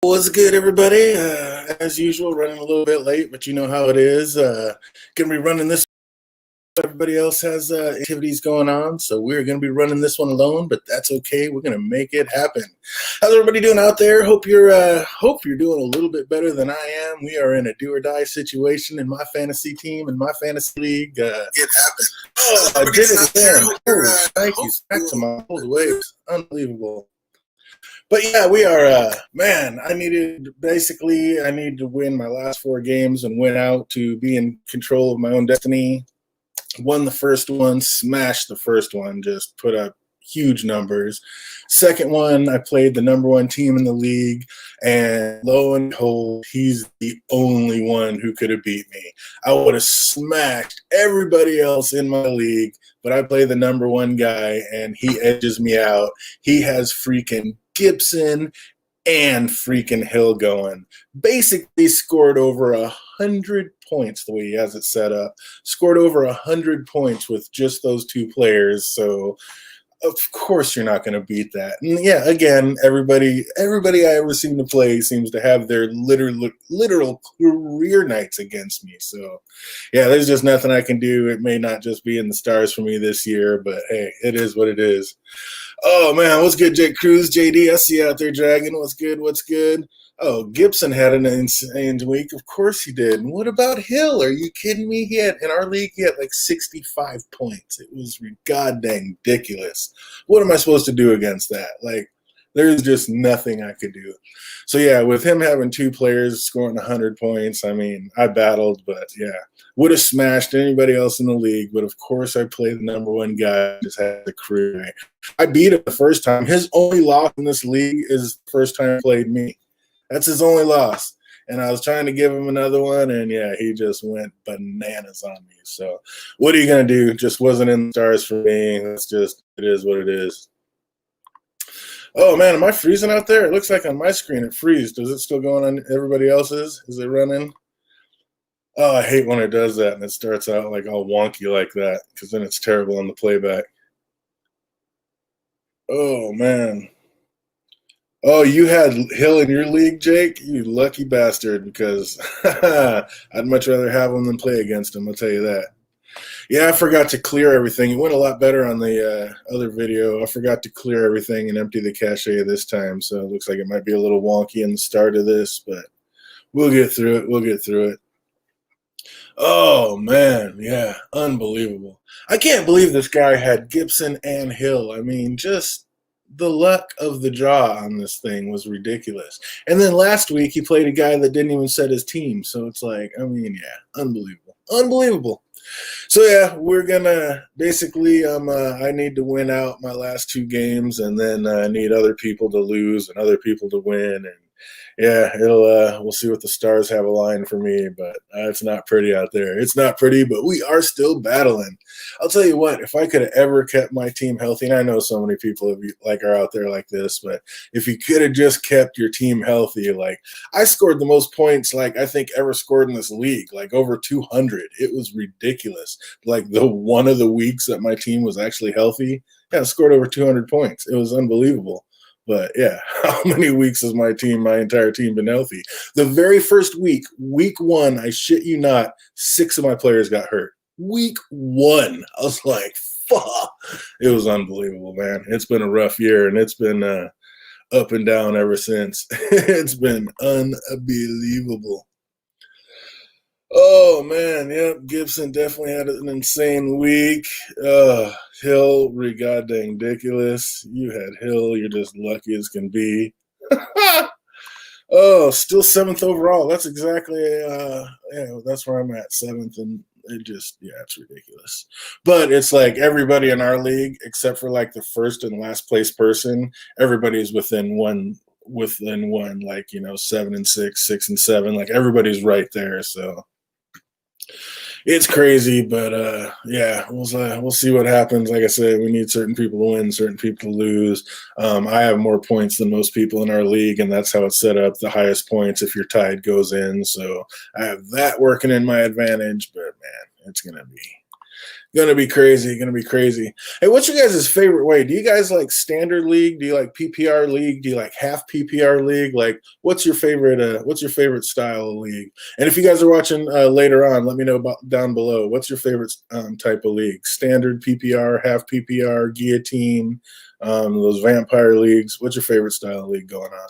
What's good, everybody? As usual, running a little bit late, but you know how it is. Gonna be running this. Everybody else has activities going on, so we're gonna be running this one alone. But that's okay. We're gonna make it happen. How's everybody doing out there? Hope you're doing a little bit better than I am. We are in a do or die situation in my fantasy team in my fantasy league. It happened. Oh, I did it again. Thank you. Back to my old ways. Unbelievable. But yeah, we are. Man, I need to win my last four games and win out to be in control of my own destiny. Won the first one, smashed the first one, just put up huge numbers. Second one, I played the number one team in the league, and lo and behold, he's the only one who could have beat me. I would have smashed everybody else in my league, but I play the number one guy, and he edges me out. He has freaking Gibson and freaking Hill going. Basically scored over 100 points the way he has it set up. Scored over 100 points with just those two players. So of course you're not going to beat that. And yeah, again, everybody I ever seem to play seems to have their literal career nights against me. So yeah, there's just nothing I can do. It may not just be in the stars for me this year, but hey, it is what it is. Oh man, what's good, Jake Cruz? JD, I see you out there, Dragon. What's good? What's good? Oh, Gibson had an insane week. Of course he did. And what about Hill? Are you kidding me? In our league, he had like 65 points. It was goddamn ridiculous. What am I supposed to do against that? Like, there's just nothing I could do. So yeah, with him having two players scoring 100 points, I mean, I battled, but yeah, would have smashed anybody else in the league. But of course, I played the number one guy. Just had the career. I beat him the first time. His only loss in this league is the first time he played me. That's his only loss. And I was trying to give him another one, and yeah, he just went bananas on me. So what are you going to do? Just wasn't in the stars for me. It is what it is. Oh, man, am I freezing out there? It looks like on my screen it freezes. Does it still go on everybody else's? Is it running? Oh, I hate when it does that and it starts out like all wonky like that because then it's terrible on the playback. Oh, man. Oh, you had Hill in your league, Jake? You lucky bastard, because I'd much rather have him than play against him, I'll tell you that. Yeah, I forgot to clear everything. It went a lot better on the other video. I forgot to clear everything and empty the cache this time, so it looks like it might be a little wonky in the start of this, but we'll get through it. We'll get through it. Oh, man, yeah, unbelievable. I can't believe this guy had Gibson and Hill. I mean, just the luck of the draw on this thing was ridiculous. And then last week he played a guy that didn't even set his team, so it's like, I mean, yeah, unbelievable. Unbelievable. So yeah, we're gonna basically. I need to win out my last two games, and then I need other people to lose and other people to win, and yeah, it'll. We'll see what the stars have aligned for me, but it's not pretty out there. It's not pretty, but we are still battling. I'll tell you what. If I could have ever kept my team healthy, and I know so many people are out there like this, but if you could have just kept your team healthy, like I scored the most points like I think ever scored in this league, like over 200. It was ridiculous. Like the one of the weeks that my team was actually healthy, yeah, I scored over 200 points. It was unbelievable. But yeah, how many weeks has my entire team been healthy? The very first week one, I shit you not, 6 of my players got hurt. Week one, I was like, fuck. It was unbelievable, man. It's been a rough year, and it's been up and down ever since. It's been unbelievable. Oh, man, yep, Gibson definitely had an insane week. Hill, goddamn ridiculous. You had Hill, you're just lucky as can be. Oh, still 7th overall. That's exactly, yeah, that's where I'm at, 7th, and it's ridiculous. But it's like everybody in our league, except for like the first and last place person, everybody's within one, like, 7 and 6, 6 and 7, like everybody's right there, so it's crazy, but yeah, we'll see what happens. Like I said, we need certain people to win, certain people to lose. I have more points than most people in our league, and that's how it's set up. The highest points, if you're tied, goes in. So I have that working in my advantage. But man, Gonna be crazy. Gonna be crazy. Hey, what's your guys' favorite way? Do you guys like standard league? Do you like PPR league? Do you like half PPR league? Like, what's your favorite? What's your favorite style of league? And if you guys are watching later on, let me know about down below. What's your favorite type of league? Standard PPR, half PPR, guillotine, those vampire leagues. What's your favorite style of league going on?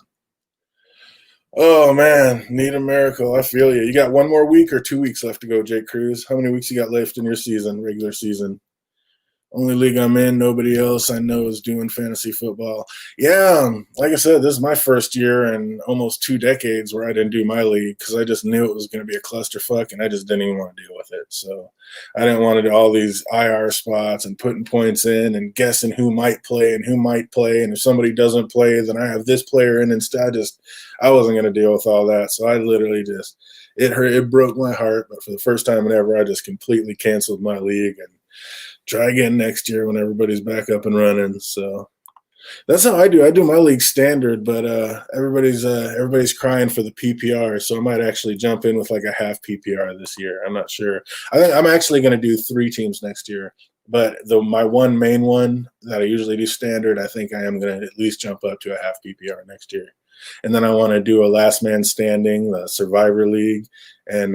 Oh man, need a miracle. I feel you. You got one more week or 2 weeks left to go, Jake Cruz. How many weeks you got left in your season, regular season? Only league I'm in. Nobody else I know is doing fantasy football. Yeah, like I said, this is my first year in almost 2 decades where I didn't do my league because I just knew it was going to be a clusterfuck and I just didn't even want to deal with it. So I didn't want to do all these IR spots and putting points in and guessing who might play and who might play. And if somebody doesn't play, then I have this player in instead. I wasn't going to deal with all that. So I literally just, it hurt. It broke my heart. But for the first time in ever, I just completely canceled my league and try again next year when everybody's back up and running. So that's how I do. I do my league standard, but everybody's crying for the PPR, so I might actually jump in with like a half PPR this year. I'm not sure. I think I'm actually going to do 3 teams next year, but my one main one that I usually do standard, I think I am going to at least jump up to a half PPR next year, and then I want to do a last man standing, the Survivor League, and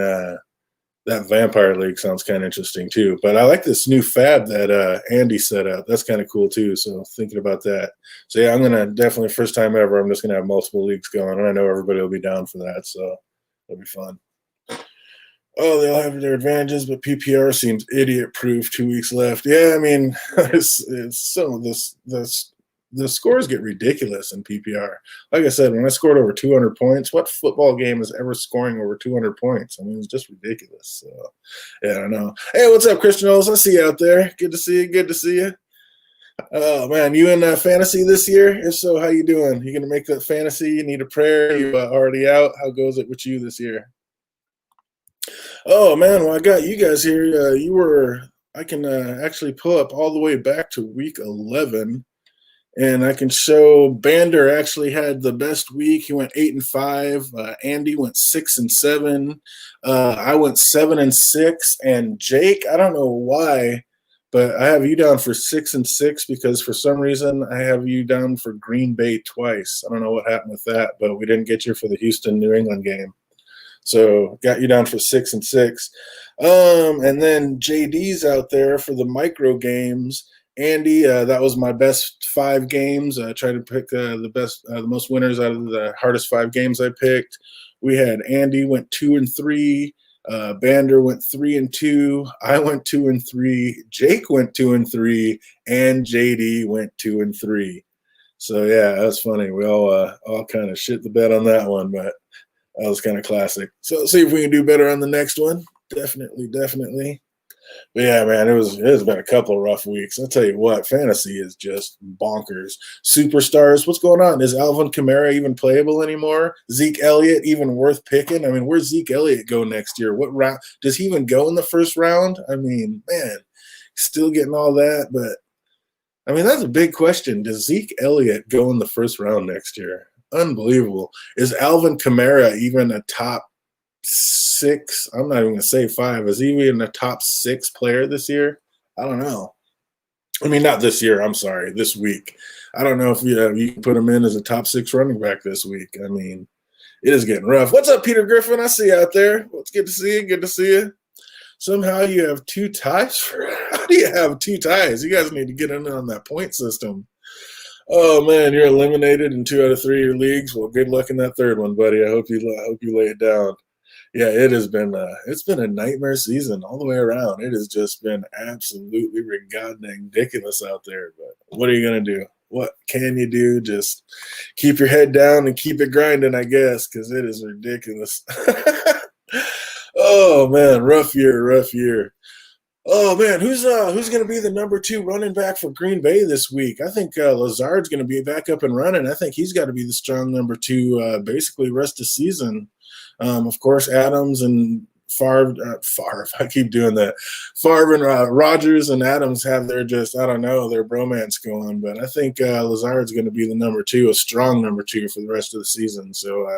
that Vampire League sounds kind of interesting too. But I like this new fab that Andy set up. That's kind of cool too. So thinking about that. So yeah, I'm going to definitely, first time ever, I'm just going to have multiple leagues going. And I know everybody will be down for that. So it'll be fun. Oh, they'll have their advantages, but PPR seems idiot-proof. 2 weeks left. Yeah, I mean, it's so the scores get ridiculous in PPR. Like I said, when I scored over 200 points, what football game is ever scoring over 200 points? I mean, it's just ridiculous. So, yeah, I don't know. Hey, what's up, Christian Knowles? I see you out there. Good to see you. Good to see you. Oh, man, you in fantasy this year? If so, how you doing? You going to make that fantasy? You need a prayer? You already out? How goes it with you this year? Oh, man, well, I got you guys here. I can actually pull up all the way back to week 11. And I can show Bander actually had the best week. He went 8-5. Andy went 6-7. I went 7-6. And Jake, I don't know why, but I have you down for 6-6 because for some reason I have you down for Green Bay twice. I don't know what happened with that, but we didn't get you for the Houston New England game. So got you down for 6-6. And then JD's out there for the micro games. Andy, that was my best 5 games. I tried to pick the most winners out of the hardest 5 games I picked. We had Andy went 2-3, Bander went 3-2, I went 2-3, Jake went 2-3, and JD went 2-3. So yeah, that was funny. We all kind of shit the bed on that one, but that was kind of classic. So see if we can do better on the next one. Definitely. But yeah, man, it's been a couple of rough weeks. I'll tell you what, fantasy is just bonkers. Superstars, what's going on? Is Alvin Kamara even playable anymore? Zeke Elliott even worth picking? I mean, where's Zeke Elliott go next year? What round does he even go in the first round? I mean, man, still getting all that, but I mean, that's a big question. Does Zeke Elliott go in the first round next year? Unbelievable. Is Alvin Kamara even a top 6? I'm not even going to say 5. Is he even a top 6 player this year? I don't know. I mean, not this year. I'm sorry. This week. I don't know if you can put him in as a top 6 running back this week. I mean, it is getting rough. What's up, Peter Griffin? I see you out there. Well, it's good to see you. Good to see you. Somehow you have 2 ties. How do you have 2 ties? You guys need to get in on that point system. Oh man, you're eliminated in 2 out of 3 of your leagues. Well, good luck in that third one, buddy. I hope you lay it down. Yeah, it's been a nightmare season all the way around. It has just been absolutely ridiculous out there. But what are you gonna do? What can you do? Just keep your head down and keep it grinding, I guess, because it is ridiculous. Oh man, rough year. Oh man, who's going to be the number 2 running back for Green Bay this week? I think Lazard's going to be back up and running. I think he's got to be the strong number 2 basically rest of the season. Of course, Adams and Favre. I keep doing that. Favre and Rodgers and Adams have their their bromance going. But I think Lazard's going to be the number 2, a strong number 2 for the rest of the season. So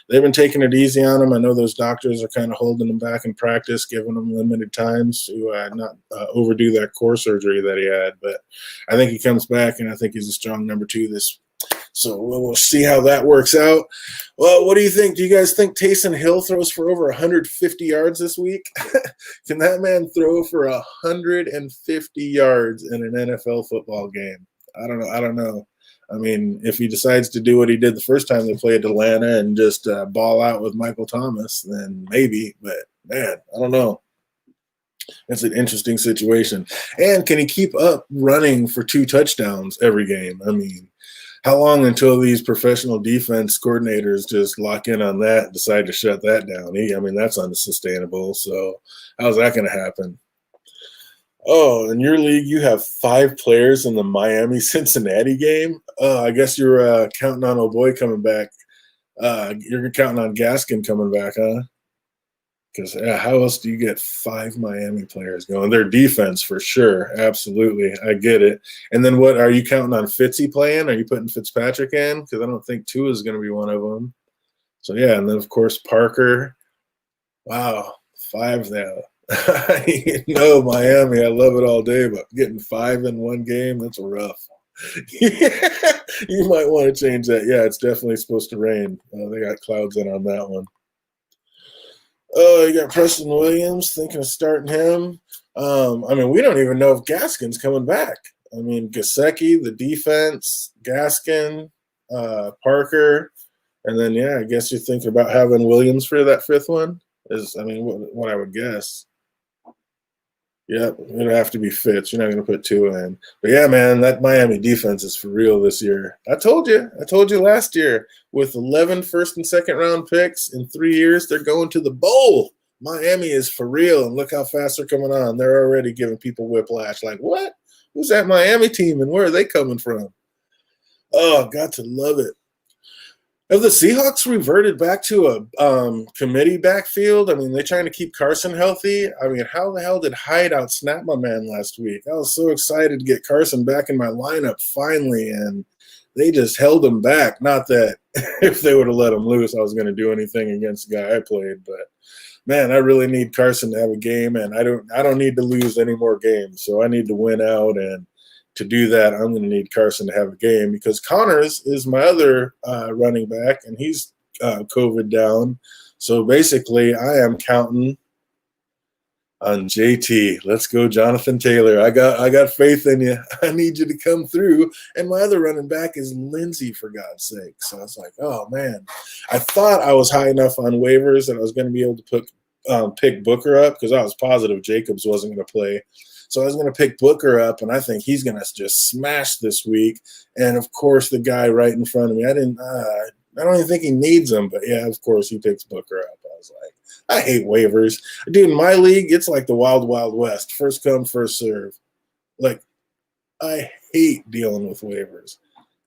they've been taking it easy on him. I know those doctors are kind of holding him back in practice, giving him limited times to not overdo that core surgery that he had. But I think he comes back, and I think he's a strong number 2 this. So we'll see how that works out. Well, what do you think? Do you guys think Taysom Hill throws for over 150 yards this week? Can that man throw for 150 yards in an NFL football game? I don't know. I mean, if he decides to do what he did the first time they played Atlanta and just ball out with Michael Thomas, then maybe. But, man, I don't know. It's an interesting situation. And can he keep up running for 2 touchdowns every game? I mean, how long until these professional defense coordinators just lock in on that and decide to shut that down? I mean, that's unsustainable. So how's that going to happen? Oh, in your league, you have 5 players in the Miami-Cincinnati game? I guess you're counting on old boy coming back. You're counting on Gaskin coming back, huh? Because how else do you get 5 Miami players going? Their defense, for sure. Absolutely. I get it. And then what, are you counting on Fitzy playing? Are you putting Fitzpatrick in? Because I don't think Tua is going to be one of them. So, yeah, and then, of course, Parker. Wow, 5 now. Miami, I love it all day, but getting 5 in one game, that's rough. You might want to change that. Yeah, it's definitely supposed to rain. They got clouds in on that one. Oh, you got Preston Williams, thinking of starting him. I mean, we don't even know if Gaskin's coming back. I mean, Gesicki, the defense, Gaskin, Parker, and then, I guess you're thinking about having Williams for that 5th one? What I would guess. Yep, it'd have to be Fitz. You're not going to put 2 in. But, yeah, man, that Miami defense is for real this year. I told you last year. With 11 first and second round picks in 3 years, they're going to the bowl. Miami is for real, and look how fast they're coming on. They're already giving people whiplash. Like, what? Who's that Miami team, and where are they coming from? Oh, got to love it. Have the Seahawks reverted back to a committee backfield? I mean, they're trying to keep Carson healthy. I mean, how the hell did Hyde outsnap my man last week? I was so excited to get Carson back in my lineup finally, and they just held him back. Not that if they would have let him loose, I was going to do anything against the guy I played. But, man, I really need Carson to have a game, and I don't need to lose any more games. So I need to win out, and to do that, I'm going to need Carson to have a game because Connors is my other running back, and he's COVID down. So basically, I am counting on JT. Let's go, Jonathan Taylor. I got faith in you. I need you to come through. And my other running back is Lindsay, for God's sake. So I was like, oh, man. I thought I was high enough on waivers that I was going to be able to pick Booker up because I was positive Jacobs wasn't going to play. So I was going to pick Booker up, and I think he's going to just smash this week. And, of course, the guy right in front of me, I don't even think he needs him. But, yeah, of course, he picks Booker up. I was like, I hate waivers. Dude, in my league, it's like the wild, wild west. First come, first serve. Like, I hate dealing with waivers.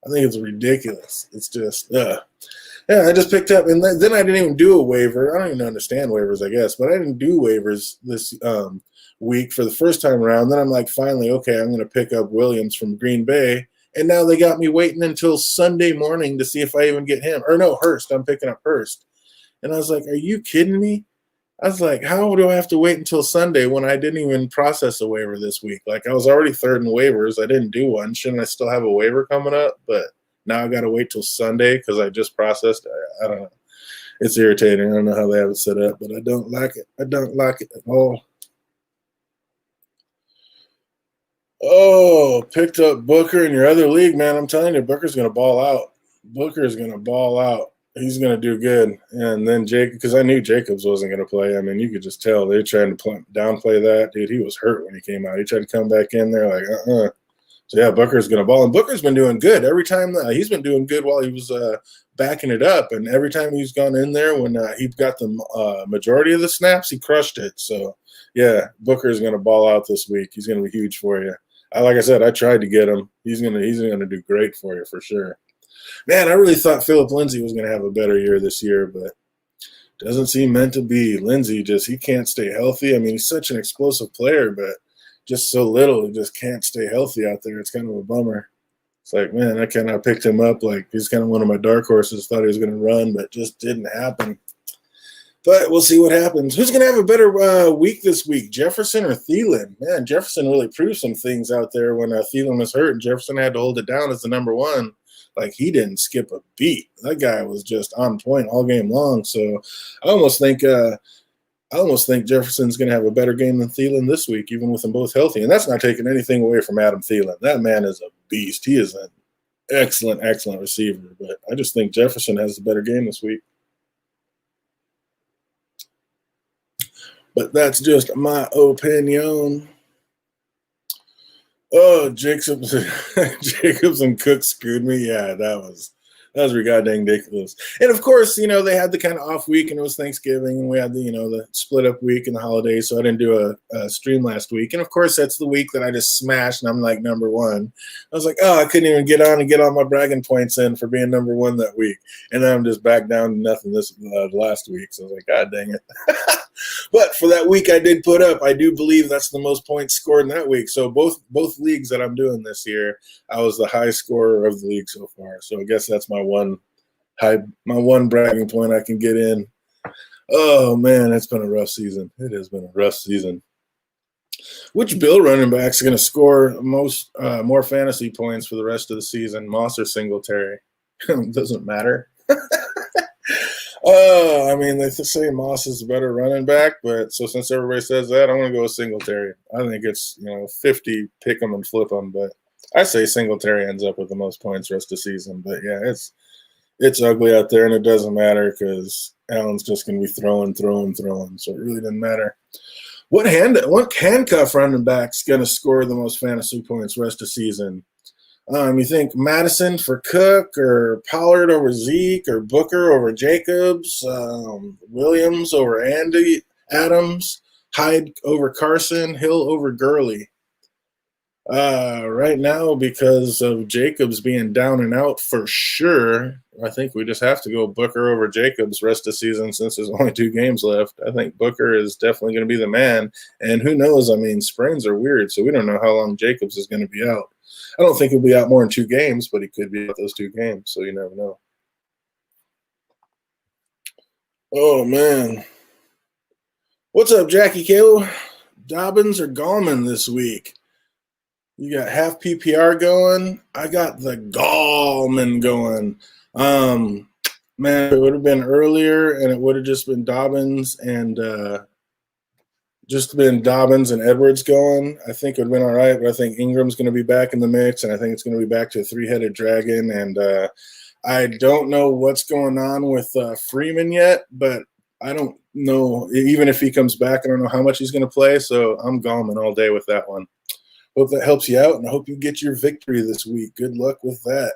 I think it's ridiculous. It's just, Yeah, I just picked up, and then I didn't even do a waiver. I don't even understand waivers, I guess, but I didn't do waivers this week for the first time around. Then I'm like, finally, okay, I'm going to pick up Williams from Green Bay, and now they got me waiting until Sunday morning to see if I even get him. Or no, Hurst. I'm picking up Hurst. And I was like, are you kidding me? I was like, how do I have to wait until Sunday when I didn't even process a waiver this week? Like, I was already third in waivers. I didn't do one. Shouldn't I still have a waiver coming up? But now I got to wait till Sunday because I just processed. I don't know. It's irritating. I don't know how they have it set up, but I don't like it. I don't like it at all. Oh, picked up Booker in your other league, man. I'm telling you, Booker's going to ball out. Booker is going to ball out. He's going to do good. And then Jake, because I knew Jacobs wasn't going to play. I mean, you could just tell they were trying to downplay that. Dude, he was hurt when he came out. He tried to come back in there like, So, yeah, Booker's going to ball. And Booker's been doing good. Every time he's been doing good while he was backing it up. And every time he's gone in there when he got the majority of the snaps, he crushed it. So, yeah, Booker's going to ball out this week. He's going to be huge for you. Like I said, I tried to get him. He's gonna do great for you for sure. Man, I really thought Philip Lindsay was gonna have a better year this year, but Doesn't seem meant to be. Lindsay he can't stay healthy. I mean, he's such an explosive player, but just so little, he just can't stay healthy out there. It's kind of a bummer. It's like, man, I kind of picked him up. Like, he's kind of one of my dark horses. Thought he was going to run, but just didn't happen. But we'll see what happens. Who's going to have a better week this week, Jefferson or Thielen? Man, Jefferson really proved some things out there when Thielen was hurt, and Jefferson had to hold it down as the number one. Like, he didn't skip a beat. That guy was just on point all game long. So I almost think Jefferson's going to have a better game than Thielen this week, even with them both healthy. And that's not taking anything away from Adam Thielen. That man is a beast. He is an excellent, excellent receiver. But I just think Jefferson has a better game this week. But that's just my opinion. Oh, Jacobs and Cook screwed me. Yeah, that was goddamn ridiculous. And of course, they had the kind of off week, and it was Thanksgiving, and we had the split up week and the holidays, so I didn't do a stream last week. And of course, that's the week that I just smashed, and I'm like number one. I was like, oh, I couldn't even get on and get all my bragging points in for being number one that week, and then I'm just back down to nothing this last week. So I was like, God dang it. But for that week I did put up, I do believe that's the most points scored in that week. So both leagues that I'm doing this year, I was the high scorer of the league so far. So I guess that's my one bragging point I can get in. Oh man, it's been a rough season. It has been a rough season. Which Bill running back's going to score more fantasy points for the rest of the season, Moss or Singletary? Doesn't matter. I mean, they say Moss is a better running back, but so since everybody says that, I'm going to go with Singletary. I think it's 50 pick them and flip them, but I say Singletary ends up with the most points rest of the season. But yeah, it's ugly out there, and it doesn't matter because Allen's just going to be throwing, so it really doesn't matter. What handcuff running back's going to score the most fantasy points rest of the season? You think Madison for Cook, or Pollard over Zeke, or Booker over Jacobs, Williams over Andy Adams, Hyde over Carson, Hill over Gurley? Right now, because of Jacobs being down and out for sure, I think we just have to go Booker over Jacobs rest of the season since there's only 2 games left. I think Booker is definitely going to be the man. And who knows? I mean, sprains are weird, so we don't know how long Jacobs is going to be out. I don't think he'll be out more than 2 games, but he could be out those 2 games, so you never know. Oh, man. What's up, Jackie K? Dobbins or Gallman this week? You got half PPR going. I got the Gallman going. Man, it would have been earlier, and it would have just been Dobbins and Edwards going. I think it would have been all right, but I think Ingram's going to be back in the mix, and I think it's going to be back to a 3-headed dragon. And I don't know what's going on with Freeman yet, but I don't know. Even if he comes back, I don't know how much he's going to play, so I'm Gallman all day with that one. Hope that helps you out, and I hope you get your victory this week. Good luck with that.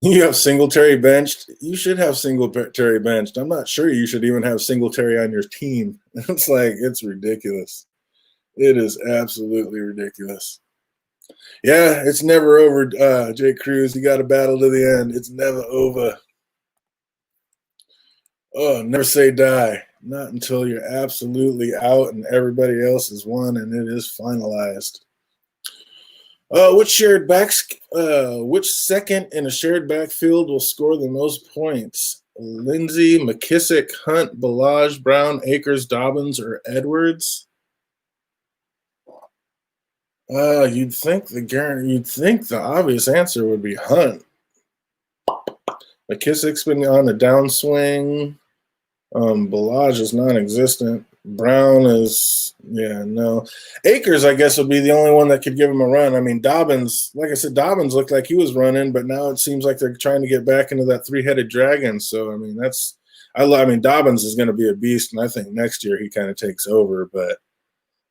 You have Singletary benched. You should have Singletary benched. I'm not sure you should even have Singletary on your team. It's ridiculous. It is absolutely ridiculous. Yeah, it's never over, Jake Cruz. You got to battle to the end. It's never over. Oh, never say die. Not until you're absolutely out and everybody else has won and it is finalized. Which second in a shared backfield will score the most points? Lindsay, McKissick, Hunt, Ballage, Brown, Akers, Dobbins, or Edwards? You'd think the obvious answer would be Hunt. McKissick's been on the downswing. Ballage is non-existent. Brown is, no. Akers, I guess, would be the only one that could give him a run. I mean, Dobbins, like I said, Dobbins looked like he was running, but now it seems like they're trying to get back into that 3-headed dragon. So, I mean, Dobbins is going to be a beast, and I think next year he kind of takes over. But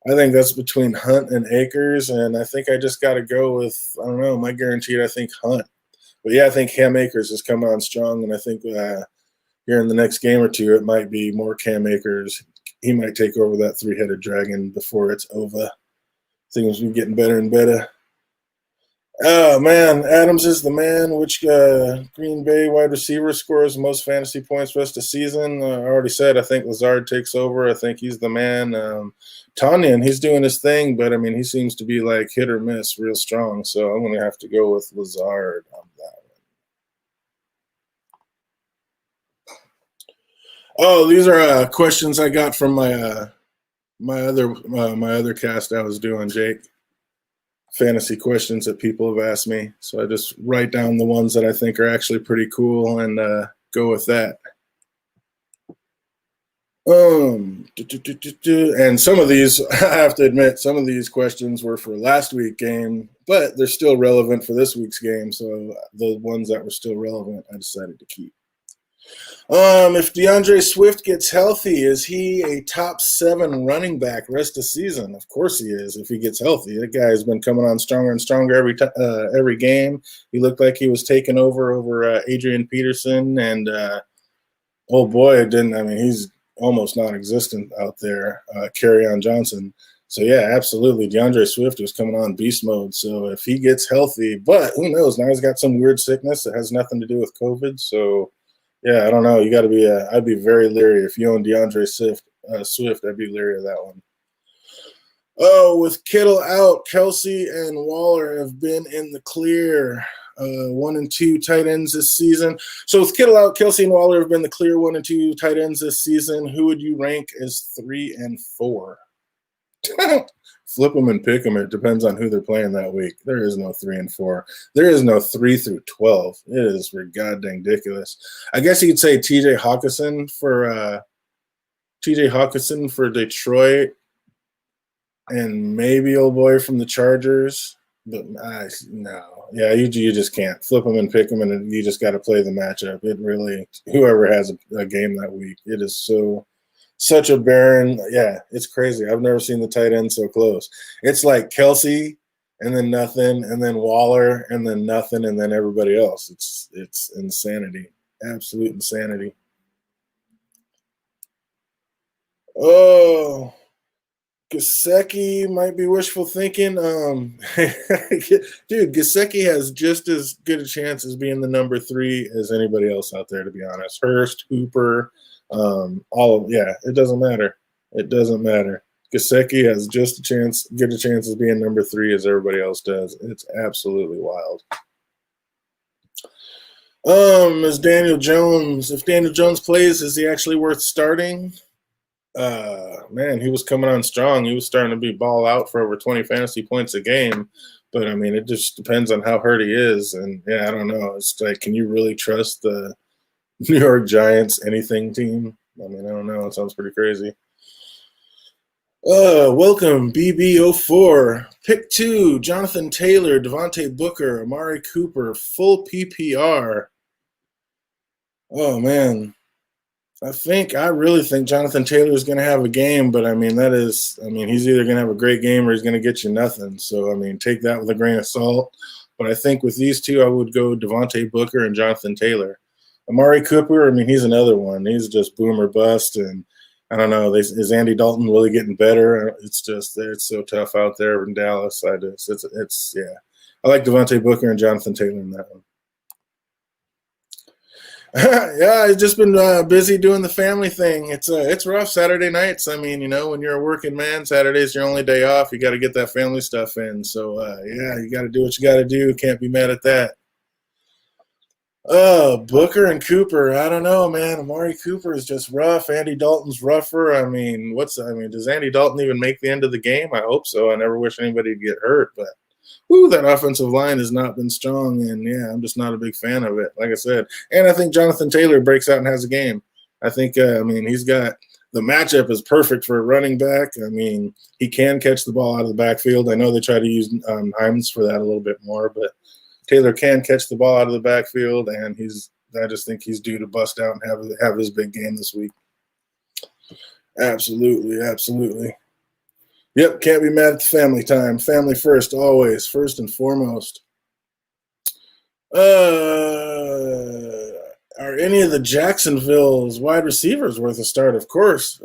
I think that's between Hunt and Akers, and I think I just got to go with, I don't know, my guaranteed, I think Hunt. But, yeah, I think Cam Akers has come on strong, and I think here in the next game or 2, it might be more Cam Akers. He might take over that 3-headed dragon before it's over. Things are getting better and better. Oh man, Adams is the man. Which Green Bay wide receiver scores the most fantasy points rest of the season? I already said. I think Lazard takes over. I think he's the man. Tanyan, he's doing his thing, but I mean, he seems to be like hit or miss, real strong. So I'm going to have to go with Lazard on that one. Oh, these are questions I got from my other cast I was doing, Jake. Fantasy questions that people have asked me. So I just write down the ones that I think are actually pretty cool and go with that. And some of these, I have to admit, some of these questions were for last week's game, but they're still relevant for this week's game. So the ones that were still relevant, I decided to keep. If DeAndre Swift gets healthy, is he a top 7 running back rest of season? Of course he is. If he gets healthy, that guy has been coming on stronger and stronger every game. He looked like he was taking over Adrian Peterson, and oh boy, it didn't. I mean, he's almost non-existent out there. Kerryon Johnson. So yeah, absolutely. DeAndre Swift is coming on beast mode. So if he gets healthy, but who knows? Now he's got some weird sickness that has nothing to do with COVID. So. Yeah, I don't know. You got to be. I'd be very leery if you own DeAndre Swift. I'd be leery of that one. Oh, with Kittle out, Kelsey and Waller have been in the clear. 1 and 2 tight ends this season. So with Kittle out, Kelsey and Waller have been the clear 1 and 2 tight ends this season. Who would you rank as 3 and 4? Flip them and pick them. It depends on who they're playing that week. There is no 3 and 4. There is no 3 through 12. It is goddamn ridiculous. I guess you could say T.J. Hawkinson for Detroit, and maybe old boy from the Chargers. But no, yeah, you just can't flip them and pick them, and you just got to play the matchup. It really, whoever has a game that week, it is such a barren. Yeah, it's crazy. I've never seen the tight end so close. It's like Kelsey and then nothing, and then Waller and then nothing, and then everybody else. It's insanity, absolute insanity. Oh, Gesicki might be wishful thinking. Dude, Gesicki has just as good a chance as being the number 3 as anybody else out there, to be honest. Hurst, Hooper, it doesn't matter. It doesn't matter. Gesicki has just good a chance as being number 3 as everybody else does. It's absolutely wild. If Daniel Jones plays, is he actually worth starting? Man, he was coming on strong. He was starting to be ball out for over 20 fantasy points a game. But I mean, it just depends on how hurt he is. And yeah, I don't know. It's like, can you really trust the New York Giants anything team? I mean, I don't know. It sounds pretty crazy. Welcome, BB04. Pick 2, Jonathan Taylor, Devontae Booker, Amari Cooper, full PPR. Oh, man. I really think Jonathan Taylor is going to have a game, but I mean, he's either going to have a great game or he's going to get you nothing. So, I mean, take that with a grain of salt. But I think with these two, I would go Devontae Booker and Jonathan Taylor. Amari Cooper, I mean, he's another one. He's just boom or bust. And I don't know, is Andy Dalton really getting better? It's so tough out there in Dallas. I like Devontae Booker and Jonathan Taylor in that one. Yeah, I've just been busy doing the family thing. It's rough Saturday nights. I mean, when you're a working man, Saturday's your only day off. You got to get that family stuff in. So yeah, you got to do what you got to do. Can't be mad at that. Booker and Cooper. I don't know, man. Amari Cooper is just rough. Andy Dalton's rougher. I mean, does Andy Dalton even make the end of the game? I hope so. I never wish anybody to get hurt, but that offensive line has not been strong, and yeah, I'm just not a big fan of it, like I said. And I think Jonathan Taylor breaks out and has a game. I think, he's got – the matchup is perfect for a running back. I mean, he can catch the ball out of the backfield. I know they try to use Hines for that a little bit more, but Taylor can catch the ball out of the backfield, and I just think he's due to bust out and have his big game this week. Absolutely, absolutely. Yep, can't be mad at the family time. Family first, always, first and foremost. Are any of the Jacksonville's wide receivers worth a start? Of course.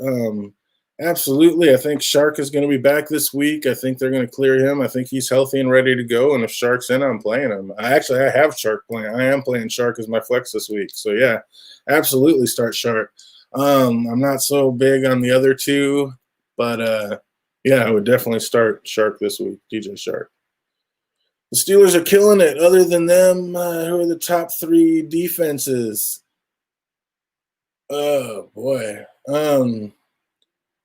Absolutely. I think Shark is going to be back this week. I think they're going to clear him. I think he's healthy and ready to go. And if Shark's in, I'm playing him. I have Shark playing. I am playing Shark as my flex this week. So yeah, absolutely start Shark. I'm not so big on the other two, but yeah, I would definitely start Shark this week. DJ Shark. The Steelers are killing it. Other than them, who are the top three defenses? Oh boy.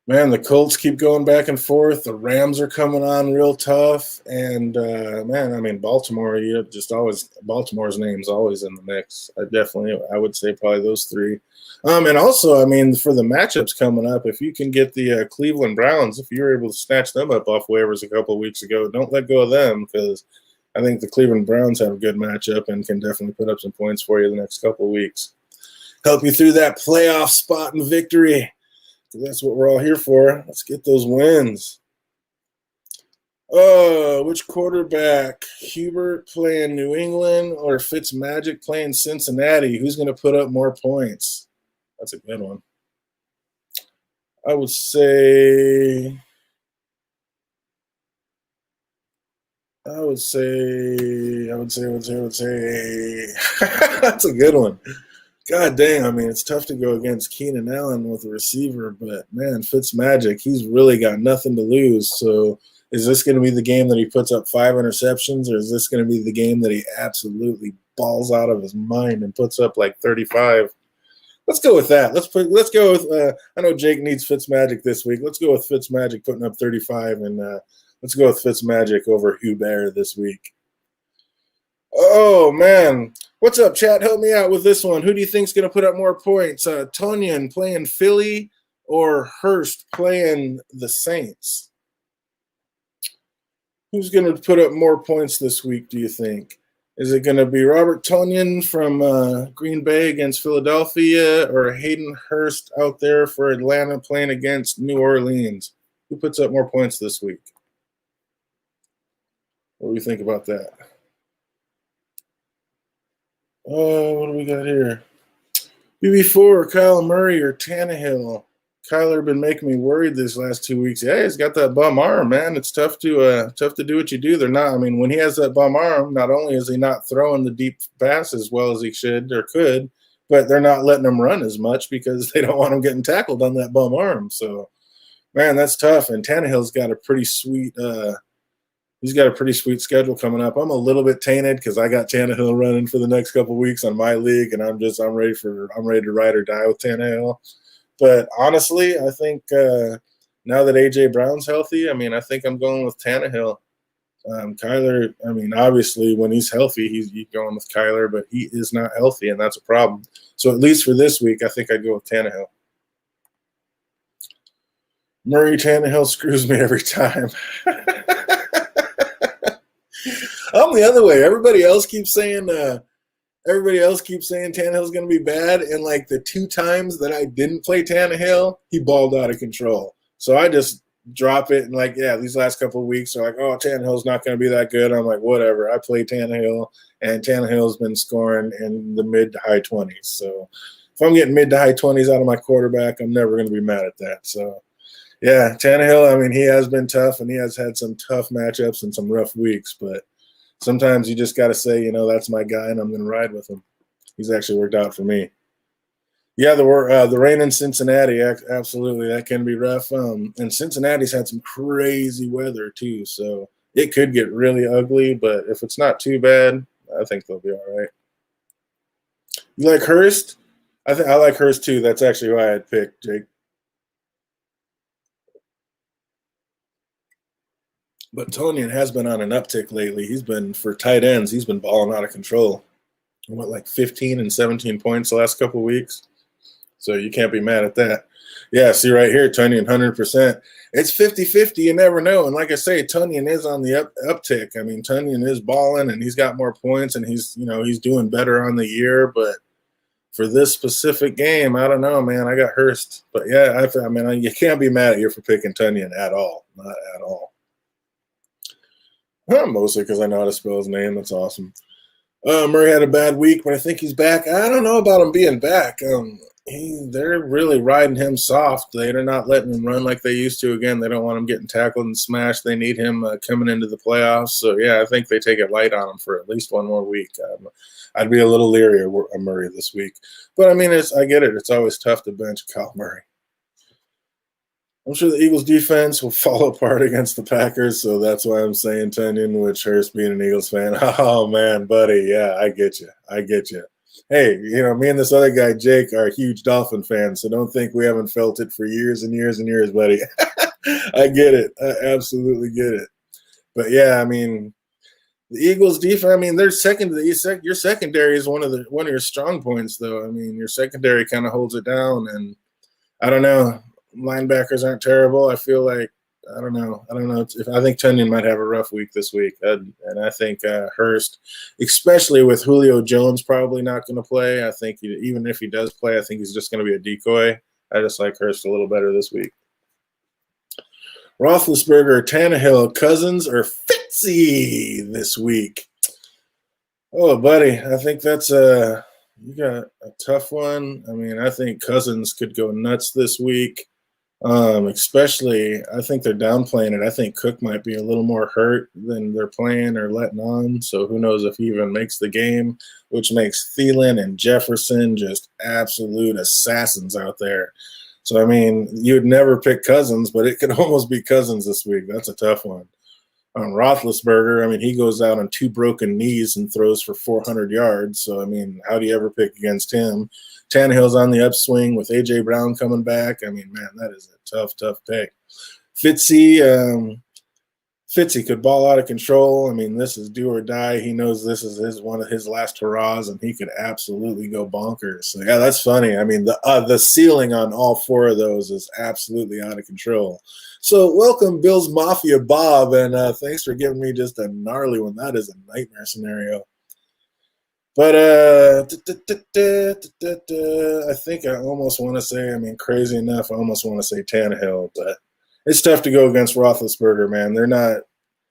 Man, the Colts keep going back and forth. The Rams are coming on real tough, and man, I mean Baltimore. You just always Baltimore's name's always in the mix. I would say probably those three. And also, I mean, for the matchups coming up, if you can get the Cleveland Browns, if you were able to snatch them up off waivers a couple of weeks ago, don't let go of them because I think the Cleveland Browns have a good matchup and can definitely put up some points for you the next couple of weeks. Help you through that playoff spot and victory. That's what we're all here for. Let's get those wins. Which quarterback? Hubert playing New England or Fitzmagic playing Cincinnati? Who's going to put up more points? That's a good one. I would say that's a good one. God dang, I mean, it's tough to go against Keenan Allen with a receiver, but man, Fitzmagic, he's really got nothing to lose. So is this going to be the game that he puts up 5 interceptions, or is this going to be the game that he absolutely balls out of his mind and puts up like 35? Let's go with that. Let's go with I know Jake needs Fitzmagic this week. Let's go with Fitzmagic putting up 35, and let's go with Fitzmagic over Hubert this week. Oh, man. What's up, chat? Help me out with this one. Who do you think's going to put up more points? Tonyan playing Philly or Hurst playing the Saints? Who's going to put up more points this week, do you think? Is it going to be Robert Tonyan from Green Bay against Philadelphia or Hayden Hurst out there for Atlanta playing against New Orleans? Who puts up more points this week? What do you think about that? What do we got here? BB4, Kyle Murray or Tannehill? Kyler been making me worried these last 2 weeks. Yeah, he's got that bum arm, man. It's tough to do what you do. They're not. I mean, when he has that bum arm, not only is he not throwing the deep pass as well as he should or could, but they're not letting him run as much because they don't want him getting tackled on that bum arm. So, man, that's tough. And Tannehill's got a pretty sweet. He's got a pretty sweet schedule coming up. I'm a little bit tainted because I got Tannehill running for the next couple of weeks on my league, and I'm ready to ride or die with Tannehill. But honestly, I think now that AJ Brown's healthy, I mean, I think I'm going with Tannehill. Kyler, I mean, obviously when he's healthy, he's going with Kyler, but he is not healthy, and that's a problem. So at least for this week, I think I'd go with Tannehill. Murray Tannehill screws me every time. I'm the other way. Everybody else keeps saying Tannehill's going to be bad, and like the 2 times that I didn't play Tannehill, he balled out of control. So I just drop it, and like, yeah, these last couple of weeks are like, oh, Tannehill's not going to be that good. I'm like, whatever. I play Tannehill, and Tannehill's been scoring in the mid to high 20s. So if I'm getting mid to high 20s out of my quarterback, I'm never going to be mad at that. So yeah, Tannehill, I mean, he has been tough, and he has had some tough matchups and some rough weeks, but sometimes you just got to say, that's my guy, and I'm going to ride with him. He's actually worked out for me. Yeah, the rain in Cincinnati, absolutely, that can be rough. And Cincinnati's had some crazy weather too, so it could get really ugly. But if it's not too bad, I think they'll be all right. You like Hurst? I like Hurst too. That's actually who I had picked, Jake. But Tonyan has been on an uptick lately. He's been, for tight ends, he's been balling out of control. Like 15 and 17 points the last couple of weeks. So you can't be mad at that. Yeah, see right here, Tonyan, 100%. It's 50-50. You never know. And like I say, Tonyan is on the uptick. I mean, Tonyan is balling, and he's got more points, and he's doing better on the year. But for this specific game, I don't know, man. I got Hurst. But, yeah, I mean, you can't be mad at you for picking Tonyan at all. Not at all. Mostly because I know how to spell his name. That's awesome. Murray had a bad week, but I think he's back. I don't know about him being back. They're really riding him soft. They're not letting him run like they used to. Again, they don't want him getting tackled and smashed. They need him coming into the playoffs. So, yeah, I think they take it light on him for at least one more week. I'd be a little leery of Murray this week. But, I mean, I get it. It's always tough to bench Kyle Murray. I'm sure the Eagles defense will fall apart against the Packers, so that's why I'm saying Tunyon, which hurts being an Eagles fan. Oh, man, buddy. Yeah, I get you. Hey, me and this other guy, Jake, are huge Dolphin fans, so don't think we haven't felt it for years and years and years, buddy. I get it. I absolutely get it. But, yeah, I mean, the Eagles defense, I mean, your secondary is one of your strong points, though. I mean, your secondary kind of holds it down, and I don't know. Linebackers aren't terrible. I feel like I don't know. I think Tunyon might have a rough week this week, and I think Hurst, especially with Julio Jones probably not going to play. I think even if he does play, I think he's just going to be a decoy. I just like Hurst a little better this week. Roethlisberger, Tannehill, Cousins, or Fitzy this week? Oh, buddy, I think that's you got a tough one. I mean, I think Cousins could go nuts this week. Especially, I think they're downplaying it. I think Cook might be a little more hurt than they're playing or letting on. So who knows if he even makes the game, which makes Thielen and Jefferson just absolute assassins out there. So, I mean, you'd never pick Cousins, but it could almost be Cousins this week. That's a tough one. Roethlisberger, I mean, he goes out on 2 broken knees and throws for 400 yards. So, I mean, how do you ever pick against him? Tannehill's on the upswing with A.J. Brown coming back. I mean, man, that is a tough pick. Fitzy could ball out of control. I mean, this is do or die. He knows this is one of his last hurrahs, and he could absolutely go bonkers. So, yeah, that's funny. I mean, the ceiling on all 4 of those is absolutely out of control. So, welcome, Bills Mafia Bob, and thanks for giving me just a gnarly one. That is a nightmare scenario. But I think I almost want to say, I mean, crazy enough, I almost want to say Tannehill, but it's tough to go against Roethlisberger, man. They're not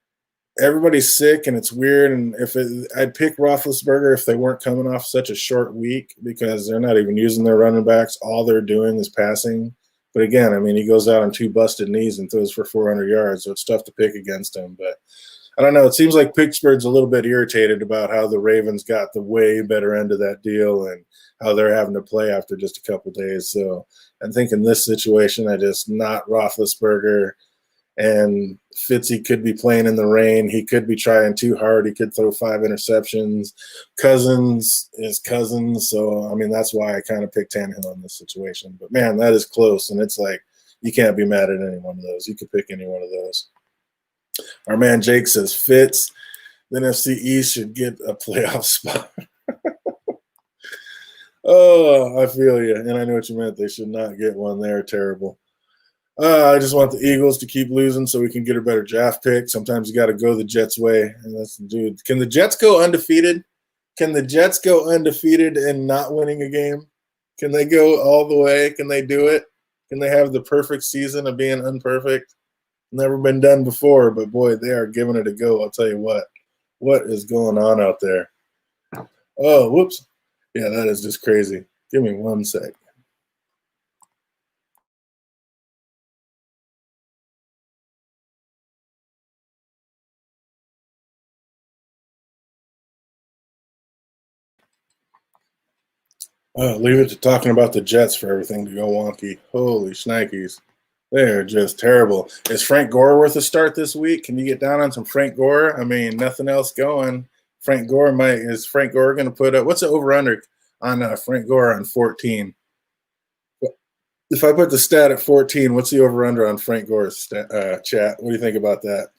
– everybody's sick, and it's weird. And I'd pick Roethlisberger if they weren't coming off such a short week because they're not even using their running backs. All they're doing is passing. But, again, I mean, he goes out on 2 busted knees and throws for 400 yards, so it's tough to pick against him. But I don't know. It seems like Pittsburgh's a little bit irritated about how the Ravens got the way better end of that deal and how they're having to play after just a couple days. So I think in this situation, I just not Roethlisberger. And Fitzy could be playing in the rain. He could be trying too hard. He could throw 5 interceptions. Cousins is Cousins. So, I mean, that's why I kind of picked Tannehill in this situation. But, man, that is close. And it's like you can't be mad at any one of those. You could pick any one of those. Our man Jake says Fitz. The NFC East should get a playoff spot. Oh, I feel you. And I know what you meant. They should not get one. They're terrible. I just want the Eagles to keep losing so we can get a better draft pick. Sometimes you got to go the Jets' way. And that's dude. Can the Jets go undefeated? Can the Jets go undefeated and not winning a game? Can they go all the way? Can they do it? Can they have the perfect season of being unperfect? Never been done before, but boy, they are giving it a go. I'll tell you what. What is going on out there? Oh, whoops. Yeah, that is just crazy. Give me 1 sec. Leave it to talking about the Jets for everything to go wonky. Holy shnikes. They're just terrible. Is Frank Gore worth a start this week? Can you get down on some Frank Gore? I mean, nothing else going. Is Frank Gore going to put up – what's the over-under on Frank Gore on 14? If I put the stat at 14, what's the over-under on Frank Gore's chat? What do you think about that?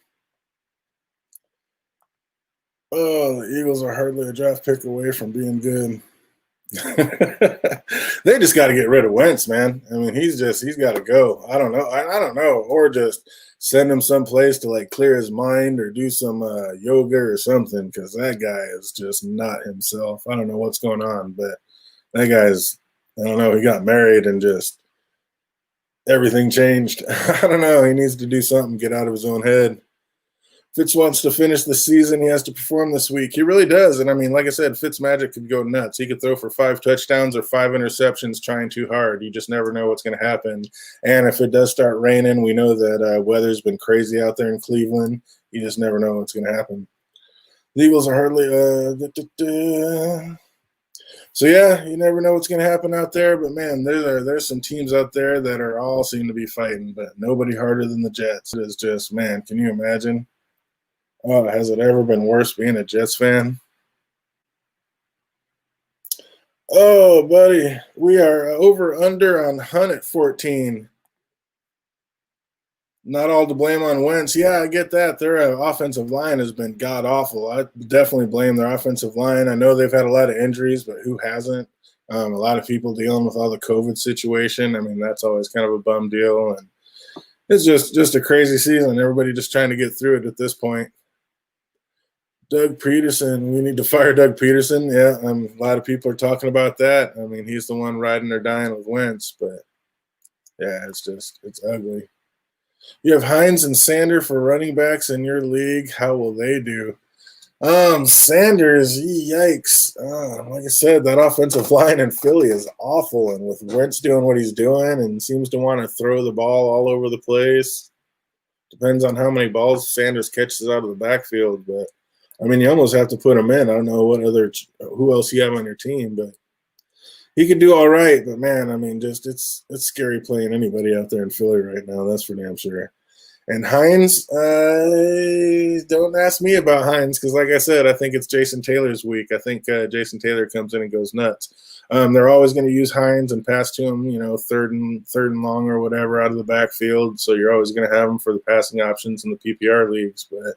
Oh, the Eagles are hardly a draft pick away from being good. They just got to get rid of Wentz, man. I mean, he's got to go. I don't know. I don't know. Or just send him someplace to like clear his mind or do some yoga or something because that guy is just not himself. I don't know what's going on, but that guy's, I don't know. He got married and just everything changed. I don't know. He needs to do something, get out of his own head. Fitz wants to finish the season. He has to perform this week. He really does. And, I mean, like I said, Fitzmagic could go nuts. He could throw for 5 touchdowns or 5 interceptions trying too hard. You just never know what's going to happen. And if it does start raining, we know that weather's been crazy out there in Cleveland. You just never know what's going to happen. The Eagles are hardly So, yeah, you never know what's going to happen out there. But, man, there's some teams out there that are all seem to be fighting, but nobody harder than the Jets. It is just, man, can you imagine? Oh, has it ever been worse being a Jets fan? Oh, buddy, we are over under on Hunt at 14. Not all to blame on Wentz. Yeah, I get that. Their offensive line has been god awful. I definitely blame their offensive line. I know they've had a lot of injuries, but who hasn't? A lot of people dealing with all the COVID situation. I mean, that's always kind of a bum deal, and it's just a crazy season. Everybody just trying to get through it at this point. Doug Peterson, we need to fire Doug Peterson. Yeah, a lot of people are talking about that. I mean, he's the one riding or dying with Wentz, but yeah, it's ugly. You have Hines and Sander for running backs in your league. How will they do? Sanders, yikes. Like I said, that offensive line in Philly is awful, and with Wentz doing what he's doing and seems to want to throw the ball all over the place. Depends on how many balls Sanders catches out of the backfield, but I mean, you almost have to put him in. I don't know who else you have on your team, but he could do all right. But man, I mean, just it's scary playing anybody out there in Philly right now. That's for damn sure. And Hines, don't ask me about Hines because, like I said, I think it's Jason Taylor's week. I think Jason Taylor comes in and goes nuts. They're always going to use Hines and pass to him, third and long or whatever out of the backfield. So you're always going to have him for the passing options in the PPR leagues, but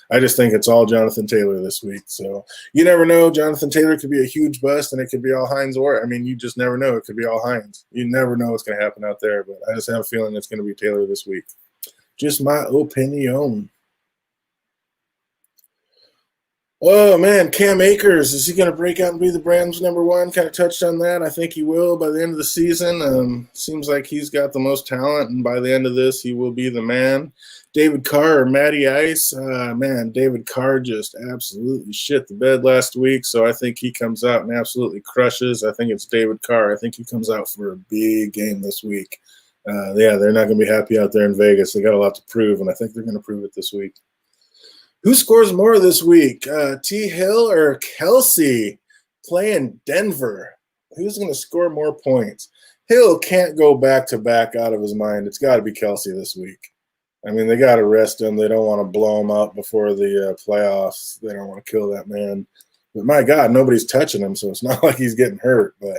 I just think it's all Jonathan Taylor this week. So you never know. Jonathan Taylor could be a huge bust, and it could be all Hines you just never know. It could be all Hines. You never know what's going to happen out there, but I just have a feeling it's going to be Taylor this week. Just my opinion. Oh, man, Cam Akers, is he going to break out and be the Rams' number one? Kind of touched on that. I think he will by the end of the season. Seems like he's got the most talent, and by the end of this, he will be the man. David Carr or Matty Ice, man, David Carr just absolutely shit the bed last week, so I think he comes out and absolutely crushes. I think it's David Carr. I think he comes out for a big game this week. Yeah, they're not going to be happy out there in Vegas. They got a lot to prove, and I think they're going to prove it this week. Who scores more this week? T. Hill or Kelsey playing Denver? Who's going to score more points? Hill can't go back-to-back out of his mind. It's got to be Kelsey this week. I mean, they got to rest him. They don't want to blow him up before the playoffs. They don't want to kill that man. But, my God, nobody's touching him, so it's not like he's getting hurt. But,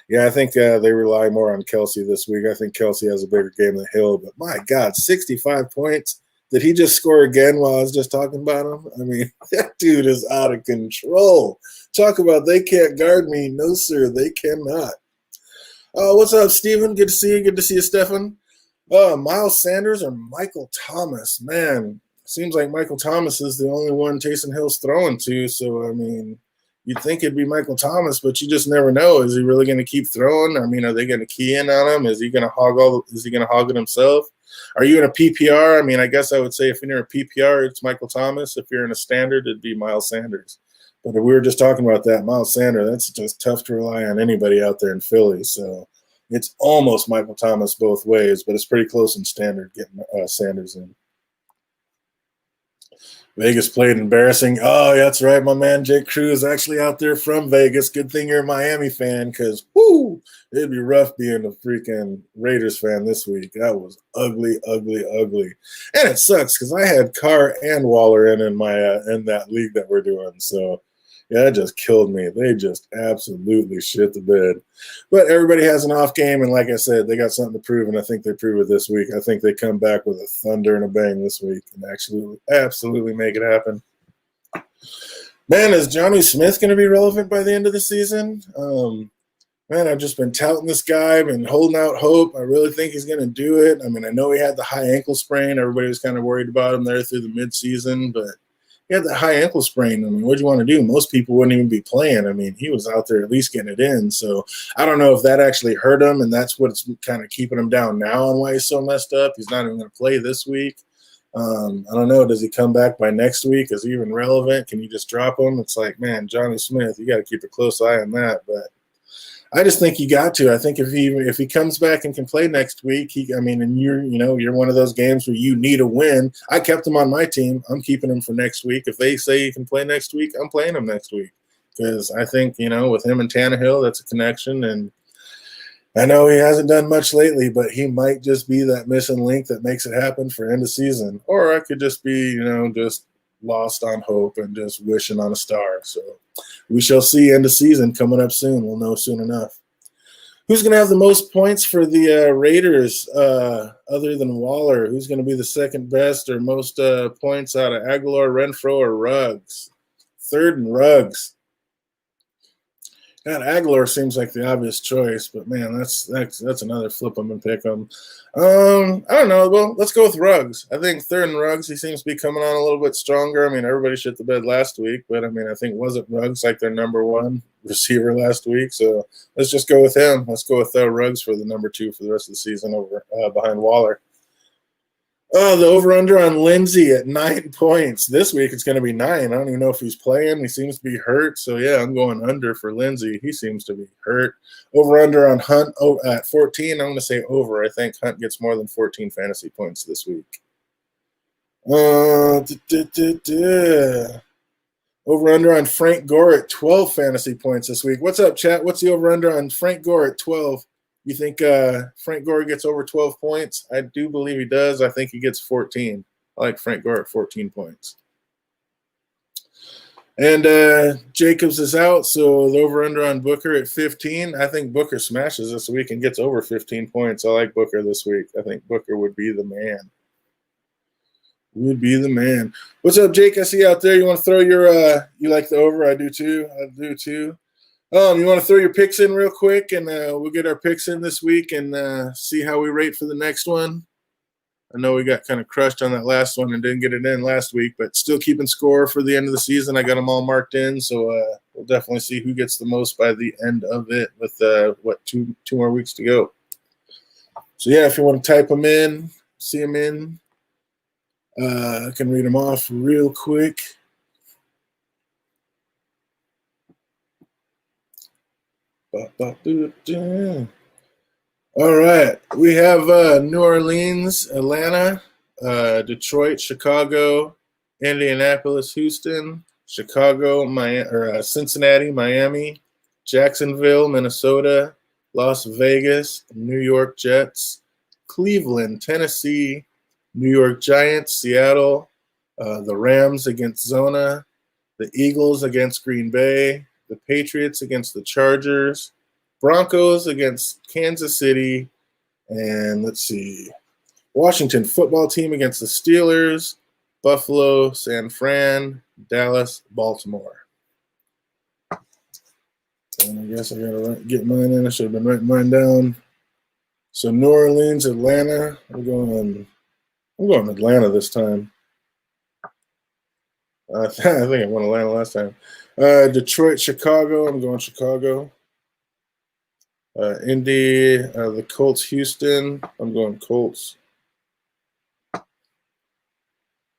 yeah, I think they rely more on Kelsey this week. I think Kelsey has a bigger game than Hill. But, my God, 65 points. Did he just score again while I was just talking about him? I mean, that dude is out of control. Talk about they can't guard me. No, sir, they cannot. What's up, Steven? Good to see you. Good to see you, Stefan. Miles Sanders or Michael Thomas? Man, seems like Michael Thomas is the only one Taysom Hill's throwing to. So, I mean, you'd think it'd be Michael Thomas, but you just never know. Is he really going to keep throwing? I mean, are they going to key in on him? Is he going to hog it himself? Are you in a PPR? I mean, I guess I would say if you're in a PPR, it's Michael Thomas. If you're in a standard, it'd be Miles Sanders. But if we were just talking about that, Miles Sanders, that's just tough to rely on anybody out there in Philly. So it's almost Michael Thomas both ways, but it's pretty close in standard getting Sanders in. Vegas played embarrassing. Oh, that's right. My man Jake Cruz actually out there from Vegas. Good thing you're a Miami fan because, it'd be rough being a freaking Raiders fan this week. That was ugly, ugly, ugly. And it sucks because I had Carr and Waller in my in that league that we're doing. So, yeah, it just killed me. They just absolutely shit the bed. But everybody has an off game, and like I said, they got something to prove, and I think they prove it this week. I think they come back with a thunder and a bang this week and absolutely make it happen. Man, is Johnny Smith going to be relevant by the end of the season? Man, I've just been touting this guy, been holding out hope. I really think he's going to do it. I mean, I know he had the high ankle sprain. Everybody was kind of worried about him there through the midseason, but he had that high ankle sprain. I mean, what do you want to do? Most people wouldn't even be playing. I mean, he was out there at least getting it in. So I don't know if that actually hurt him, and that's what's kind of keeping him down now and why he's so messed up. He's not even going to play this week. I don't know. Does he come back by next week? Is he even relevant? Can you just drop him? It's like, man, Johnny Smith, you got to keep a close eye on that. But I just think you got to. I think if he comes back and can play next week, and you're one of those games where you need a win. I kept him on my team. I'm keeping him for next week. If they say he can play next week, I'm playing him next week because I think with him and Tannehill, that's a connection. And I know he hasn't done much lately, but he might just be that missing link that makes it happen for end of season. Or I could just be, just lost on hope and just wishing on a star. So we shall see end of season coming up soon. We'll know soon enough. Who's going to have the most points for the Raiders other than Waller? Who's going to be the second best or most points out of Aguilar, Renfro, or Ruggs? Third and Ruggs. God, Aguilar seems like the obvious choice, but man, that's another flip 'em and pick 'em. I don't know. Well, let's go with Ruggs. I think third and Ruggs, he seems to be coming on a little bit stronger. I mean, everybody shit the bed last week, but I think wasn't Ruggs like their number one receiver last week? So let's just go with him. Let's go with Ruggs for the number 2 for the rest of the season over behind Waller. The over-under on Lindsay at 9 points. This week it's going to be 9. I don't even know if he's playing. He seems to be hurt. So, yeah, I'm going under for Lindsay. He seems to be hurt. Over-under on Hunt at 14. I'm going to say over. I think Hunt gets more than 14 fantasy points this week. Over-under on Frank Gore at 12 fantasy points this week. What's up, chat? What's the over-under on Frank Gore at 12? You think Frank Gore gets over 12 points? I do believe he does. I think he gets 14. I like Frank Gore at 14 points. And Jacobs is out, so the over-under on Booker at 15. I think Booker smashes this week and gets over 15 points. I like Booker this week. I think Booker would be the man. What's up, Jake? I see you out there. You want to throw your you like the over? I do too. You want to throw your picks in real quick, and we'll get our picks in this week and see how we rate for the next one. I know we got kind of crushed on that last one and didn't get it in last week, but still keeping score for the end of the season. I got them all marked in, so we'll definitely see who gets the most by the end of it with, two more weeks to go. So, yeah, if you want to type them in, see them in, I can read them off real quick. All right. We have New Orleans, Atlanta, Detroit, Chicago, Indianapolis, Houston, Chicago, Cincinnati, Miami, Jacksonville, Minnesota, Las Vegas, New York Jets, Cleveland, Tennessee, New York Giants, Seattle, the Rams against Zona, the Eagles against Green Bay, the Patriots against the Chargers, Broncos against Kansas City, and let's see, Washington football team against the Steelers, Buffalo, San Fran, Dallas, Baltimore. And I guess I gotta get mine in. I should have been writing mine down. So New Orleans, Atlanta. I'm going Atlanta this time. I think I won Atlanta last time. Detroit, Chicago. I'm going Chicago. Indy, the Colts, Houston. I'm going Colts.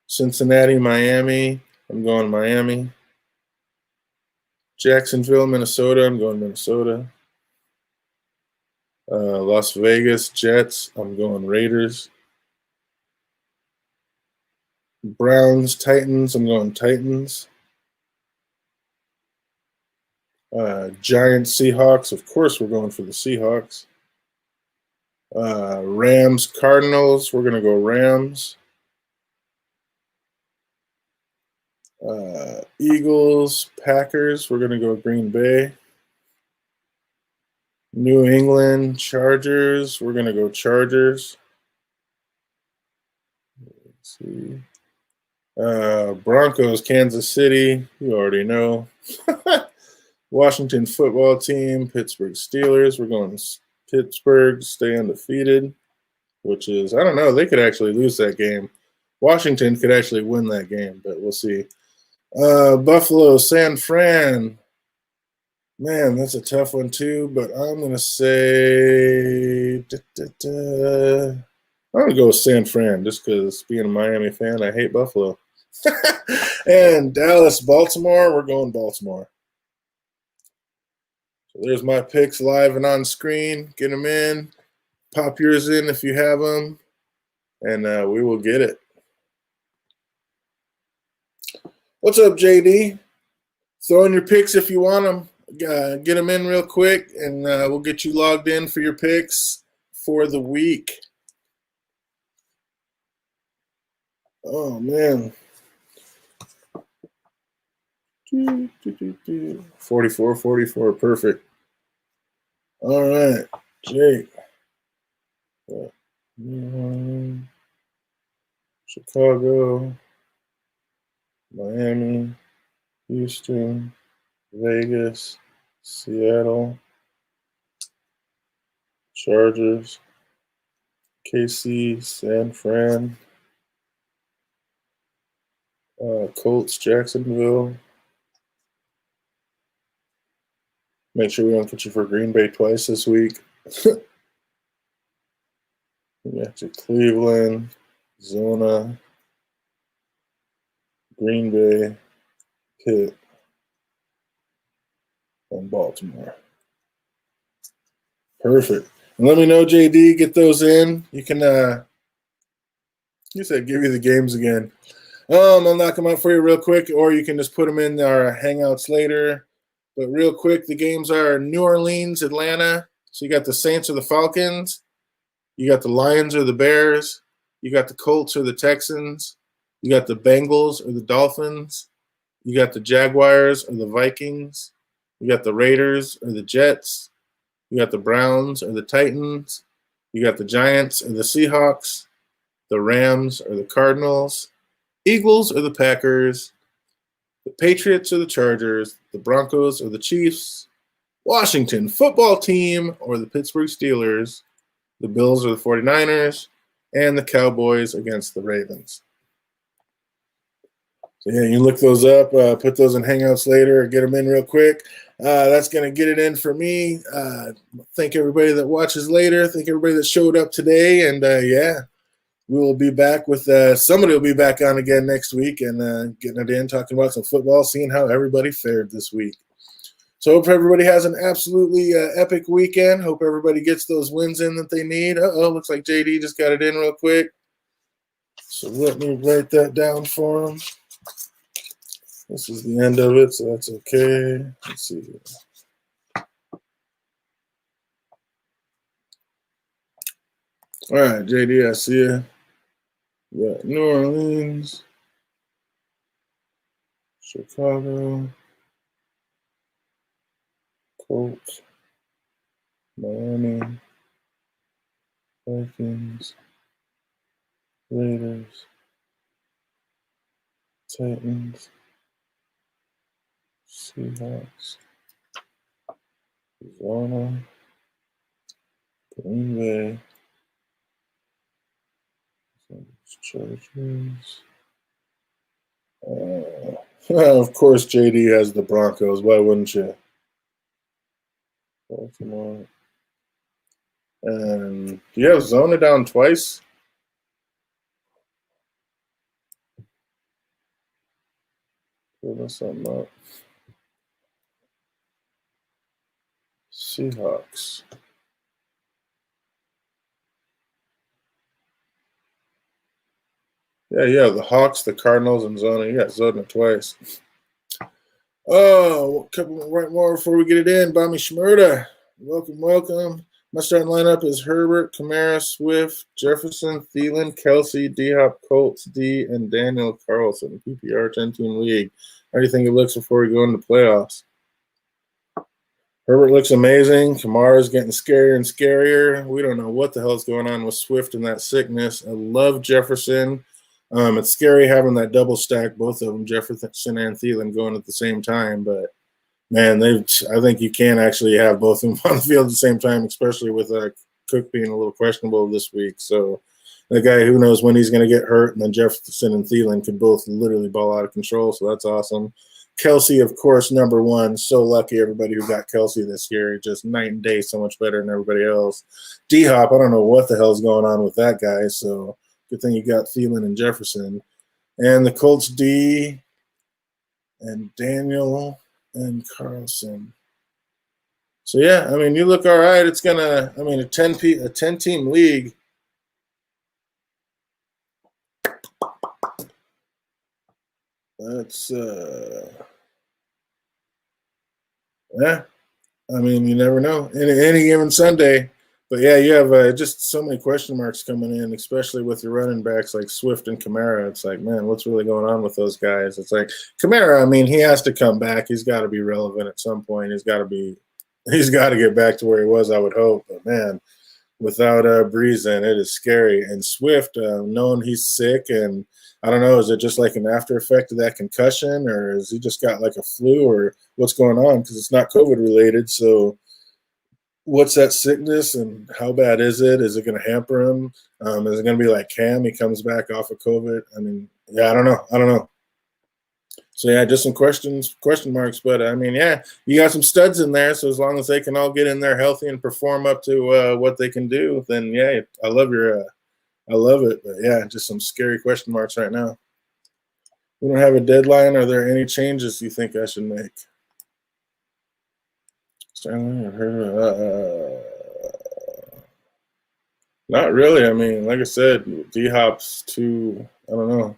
Cincinnati, Miami. I'm going Miami. Jacksonville, Minnesota. I'm going Minnesota. Las Vegas, Jets. I'm going Raiders. Browns, Titans. I'm going Titans. Giants, Seahawks. Of course, we're going for the Seahawks. Rams, Cardinals. We're going to go Rams. Eagles, Packers. We're going to go Green Bay. New England, Chargers. We're going to go Chargers. Let's see. Broncos, Kansas City. You already know. Washington football team, Pittsburgh Steelers. We're going Pittsburgh, stay undefeated, which is, I don't know, they could actually lose that game. Washington could actually win that game, but we'll see. Buffalo, San Fran. Man, that's a tough one too, but I'm going to say I'm going to go with San Fran just because being a Miami fan, I hate Buffalo. And Dallas, Baltimore, we're going Baltimore. So there's my picks live and on screen. Get them in. Pop yours in if you have them, and we will get it. What's up, JD? Throw in your picks if you want them. Get them in real quick, and we'll get you logged in for your picks for the week. Oh, man. 44-44, perfect. All right, Jake. Chicago, Miami, Houston, Vegas, Seattle, Chargers, KC, San Fran, Colts, Jacksonville. Make sure we don't put you for Green Bay twice this week. We got you Cleveland, Zona, Green Bay, Pitt, and Baltimore. Perfect. And let me know, JD, get those in. You can, you said give you the games again. I'll knock them out for you real quick, or you can just put them in our Hangouts later. But real quick, the games are New Orleans, Atlanta. So you got the Saints or the Falcons. You got the Lions or the Bears. You got the Colts or the Texans. You got the Bengals or the Dolphins. You got the Jaguars or the Vikings. You got the Raiders or the Jets. You got the Browns or the Titans. You got the Giants or the Seahawks. The Rams or the Cardinals. Eagles or the Packers. The Patriots or the Chargers. The Broncos or the Chiefs. Washington football team or the Pittsburgh Steelers. The Bills or the 49ers. And the Cowboys against the Ravens. So yeah, you look those up, put those in Hangouts later, get them in real quick. That's going to get it in for me. Thank everybody that watches later. Thank everybody that showed up today. And yeah, we will be back with somebody will be back on again next week and getting it in, talking about some football, seeing how everybody fared this week. So hope everybody has an absolutely epic weekend. Hope everybody gets those wins in that they need. Looks like JD just got it in real quick. So let me write that down for him. This is the end of it, so that's okay. Let's see here. All right, JD, I see you. We got New Orleans, Chicago, Colts, Miami, Vikings, Raiders, Titans, Seahawks, Arizona, Green Bay, Chargers. Of course, JD has the Broncos. Why wouldn't you? Baltimore. And do you have Zona down twice? Pulling something up. Seahawks. Yeah, the Hawks, the Cardinals, and Zona. You got Zona twice. Oh, a couple right more before we get it in. Bami Shmurda. Welcome. My starting lineup is Herbert, Kamara, Swift, Jefferson, Thielen, Kelsey, D-Hop, Colts, D, and Daniel Carlson. PPR 10-team league. How do you think it looks before we go into the playoffs? Herbert looks amazing. Kamara's getting scarier and scarier. We don't know what the hell's going on with Swift and that sickness. I love Jefferson. It's scary having that double stack, both of them, Jefferson and Thielen, going at the same time. But, man, I think you can actually have both of them on the field at the same time, especially with Cook being a little questionable this week. So the guy, who knows when he's going to get hurt, and then Jefferson and Thielen could both literally ball out of control, so that's awesome. Kelsey, of course, number one. So lucky everybody who got Kelsey this year. Just night and day, so much better than everybody else. D-Hop, I don't know what the hell's going on with that guy. So good thing you got Thielen and Jefferson. And the Colts D and Daniel and Carlson. So yeah, I mean, you look all right. It's gonna, I mean, a 10-team league. That's yeah. I mean, you never know. Any given Sunday. But yeah, you have just so many question marks coming in, especially with your running backs like Swift and Kamara. It's like, man, what's really going on with those guys? It's like Kamara. I mean, he has to come back. He's got to be relevant at some point. He's got to get back to where he was, I would hope. But man, without Breeze in, it is scary. And Swift, knowing he's sick, and I don't know, is it just like an after effect of that concussion, or has he just got like a flu, or what's going on? Because it's not COVID related. So what's that sickness, and how bad is it? Is it going to hamper him? Is it going to be like Cam? He comes back off of COVID. I mean, yeah, I don't know. So yeah, just some question marks. But I mean, yeah, you got some studs in there. So as long as they can all get in there healthy and perform up to what they can do, then yeah, I love it. But yeah, just some scary question marks right now. We don't have a deadline. Are there any changes you think I should make? Not really. I mean, like I said, D-Hop's too, I don't know.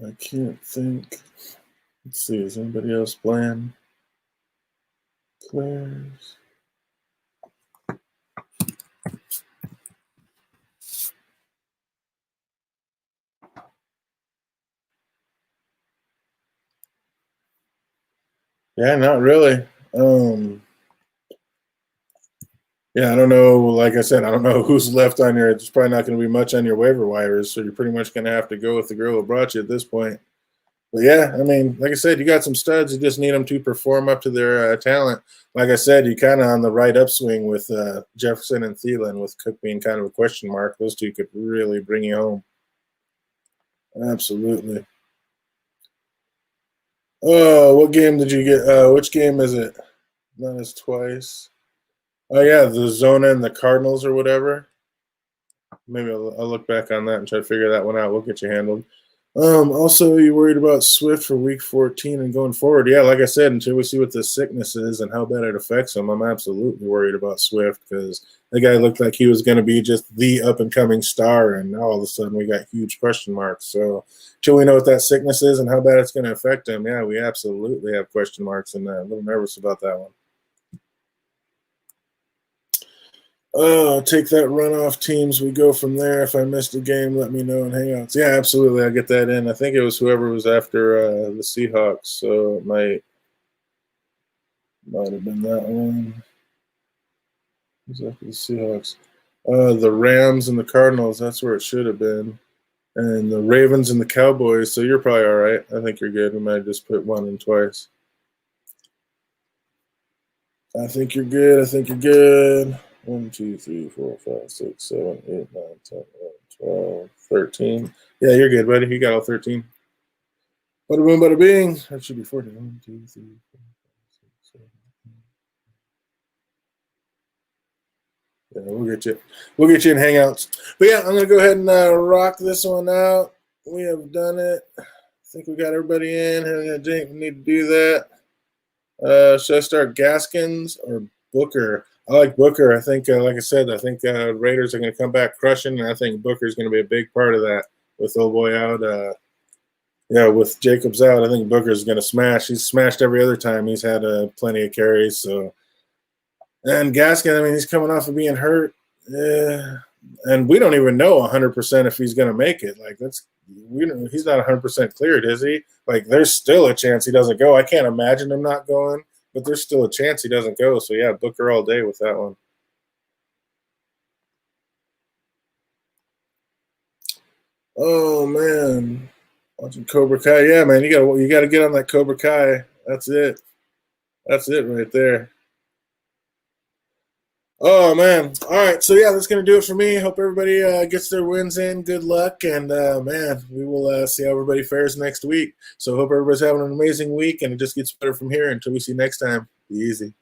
I can't think. Let's see, is anybody else playing? Players. Yeah, not really. Yeah, I don't know. Like I said, I don't know who's left on your. There's probably not going to be much on your waiver wires, so you're pretty much going to have to go with the girl who brought you at this point. But yeah, I mean, like I said, you got some studs. You just need them to perform up to their talent. Like I said, you kind of on the right upswing with Jefferson and Thielen, with Cook being kind of a question mark. Those two could really bring you home. Absolutely. Oh, what game did you get? Which game is it? Not as twice. Oh yeah, the Zona and the Cardinals or whatever. Maybe I'll look back on that and try to figure that one out. We'll get you handled. Also, you worried about Swift for Week 14 and going forward? Yeah, like I said, until we see what the sickness is and how bad it affects him, I'm absolutely worried about Swift because the guy looked like he was going to be just the up and coming star, and now all of a sudden we got huge question marks. So, until we know what that sickness is and how bad it's going to affect him, yeah, we absolutely have question marks, and a little nervous about that one. Take that runoff teams. We go from there. If I missed a game, let me know in Hangouts. Yeah, absolutely. I'll get that in. I think it was whoever was after the Seahawks, so it might have been that one. Who's after the Seahawks? The Rams and the Cardinals. That's where it should have been. And the Ravens and the Cowboys. So you're probably all right. I think you're good. We might have just put one in twice. I think you're good. 1, 2, 3, 4, 5, 6, 7, 8, 9, 10, 11, 12, 13. Yeah, you're good, buddy. You got all 13. Bada boom, bada bing. That should be 14. 1, 2, 3, 4, 5, 6, 7, 8. Yeah, we'll get you. We'll get you in Hangouts. But yeah, I'm gonna go ahead and rock this one out. We have done it. I think we got everybody in. We need to do that. Should I start Gaskins or Booker? I like Booker. I think, like I said, I think Raiders are going to come back crushing, and I think Booker is going to be a big part of that with old boy out. With Jacobs out, I think Booker is going to smash. He's smashed every other time. He's had plenty of carries. So, and Gaskin, I mean, he's coming off of being hurt. Yeah. And we don't even know 100% if he's going to make it. Like he's not 100% cleared, is he? Like there's still a chance he doesn't go. I can't imagine him not going, but there's still a chance he doesn't go. So yeah, Booker all day with that one. Oh man, watching Cobra Kai. Yeah, man, you got to get on that Cobra Kai. That's it. That's it right there. Oh man! All right, so yeah, that's gonna do it for me. Hope everybody gets their wins in. Good luck, and man, we will see how everybody fares next week. So hope everybody's having an amazing week, and it just gets better from here. Until we see you next time. Be easy.